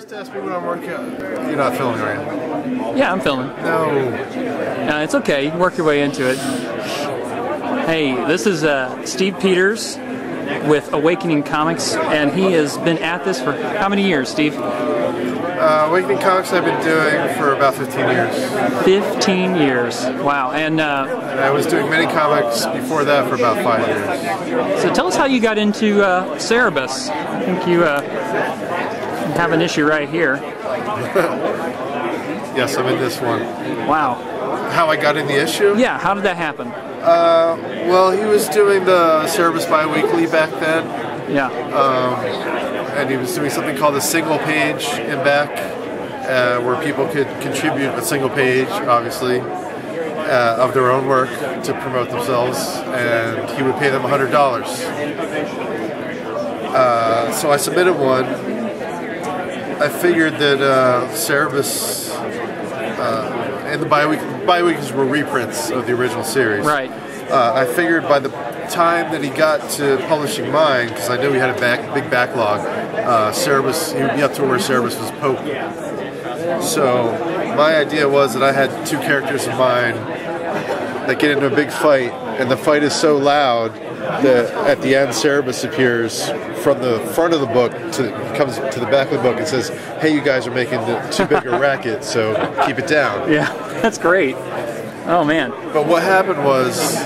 Just ask me when I'm working. You're not filming, are you? Yeah, I'm filming. No. It's okay. You can work your way into it. Hey, this is Steve Peters with Awakening Comics, and he has been at this for how many years, Steve? Awakening Comics I've been doing for about 15 years. 15 years. Wow. And I was doing mini comics before that for about 5 years. So tell us how you got into CEREBUS. I think you have an issue right here. Yes, I'm in this one. Wow. How I got in the issue? Yeah, how did that happen? Well, he was doing the CEREBUS bi-weekly back then. Yeah. And he was doing something called a single page in back, where people could contribute a single page, obviously, of their own work to promote themselves, and he would pay them $100. So I submitted one. I figured that CEREBUS and the bi-weeklies were reprints of the original series. Right. I figured by the time that he got to publishing mine, because I knew he had a big backlog, CEREBUS, he would be up to where CEREBUS was Pope. So my idea was that I had two characters in mind that get into a big fight, and the fight is so loud that at the end CEREBUS appears from the front of the book, comes to the back of the book and says, "Hey, you guys are making too big a racket, so keep it down." Yeah, that's great. Oh man. But what happened was,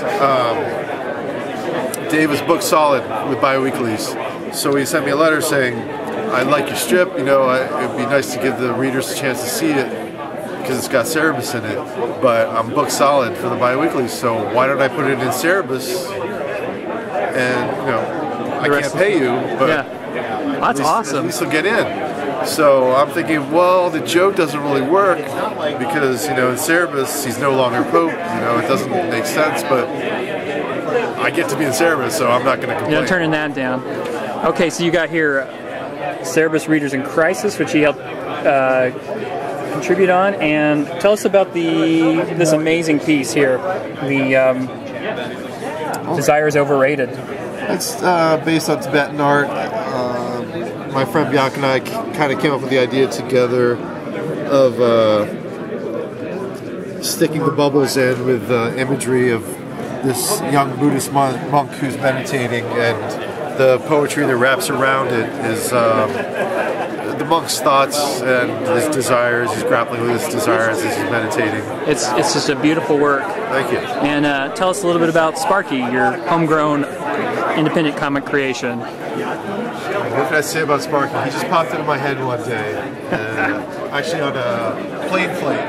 Dave was booked solid with bi-weeklies, so he sent me a letter saying, "I like your strip, you know, it'd be nice to give the readers a chance to see it because it's got CEREBUS in it, but I'm booked solid for the bi-weeklies, so why don't I put it in CEREBUS, and, you know, I can't pay you, but yeah. That's awesome. At least he'll get in." So I'm thinking, well, the joke doesn't really work because, you know, in CEREBUS he's no longer Pope, you know, it doesn't make sense, but I get to be in CEREBUS, so I'm not going to complain. You're turning that down. Okay, so you got here CEREBUS Readers in Crisis, which he helped contribute on, and tell us about this amazing piece here, the Desire is Overrated. It's based on Tibetan art. My friend Bianca and I kind of came up with the idea together of sticking the bubbles in with imagery of this young Buddhist monk who's meditating, and the poetry that wraps around it is the monk's thoughts and his desires. He's grappling with his desires as he's meditating. It's just a beautiful work. Thank you. And tell us a little bit about S.P.A.CE, your homegrown independent comic creation. What can I say about S.P.A.CE? He just popped into my head one day, actually on a plane flight.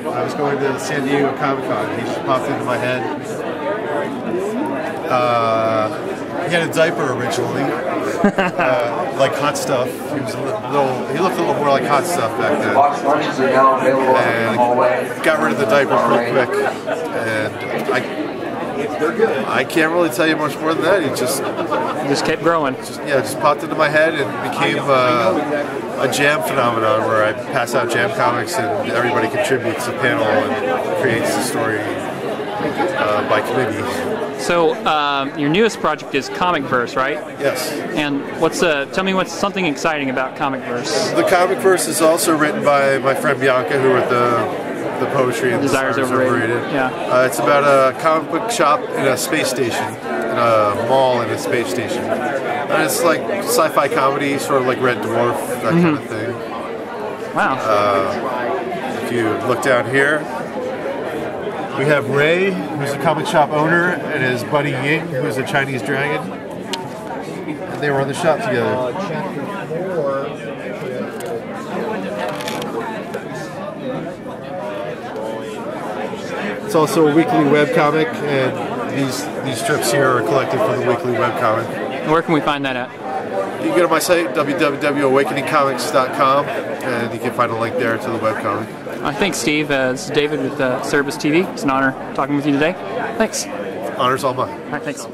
I was going to San Diego Comic-Con. He just popped into my head. He had a diaper originally, like Hot Stuff. He looked a little more like Hot Stuff back then. And got rid of the diaper real quick. And I can't really tell you much more than that. He just kept growing. Just popped into my head and became a jam phenomenon where I pass out jam comics and everybody contributes a panel and creates a story by committee. So your newest project is Comicverse, right? Yes. And tell me what's something exciting about Comicverse. The Comicverse is also written by my friend Bianca, who wrote the poetry and Desire is Overrated. Yeah. It's about a comic book shop in a space station, in a mall in a space station. And it's like sci-fi comedy, sort of like Red Dwarf, that kind of thing. Wow. If you look down here, we have Ray, who's a comic shop owner, and his buddy Ying, who's a Chinese dragon. And they were on the shop together. It's also a weekly webcomic, and these strips here are collected from the weekly webcomic. Where can we find that at? You can go to my site, www.awakeningcomics.com, and you can find a link there to the webcomic. Thanks, Steve. This is David with CEREBUS TV. It's an honor talking with you today. Thanks. Honor's all mine. All right, thanks.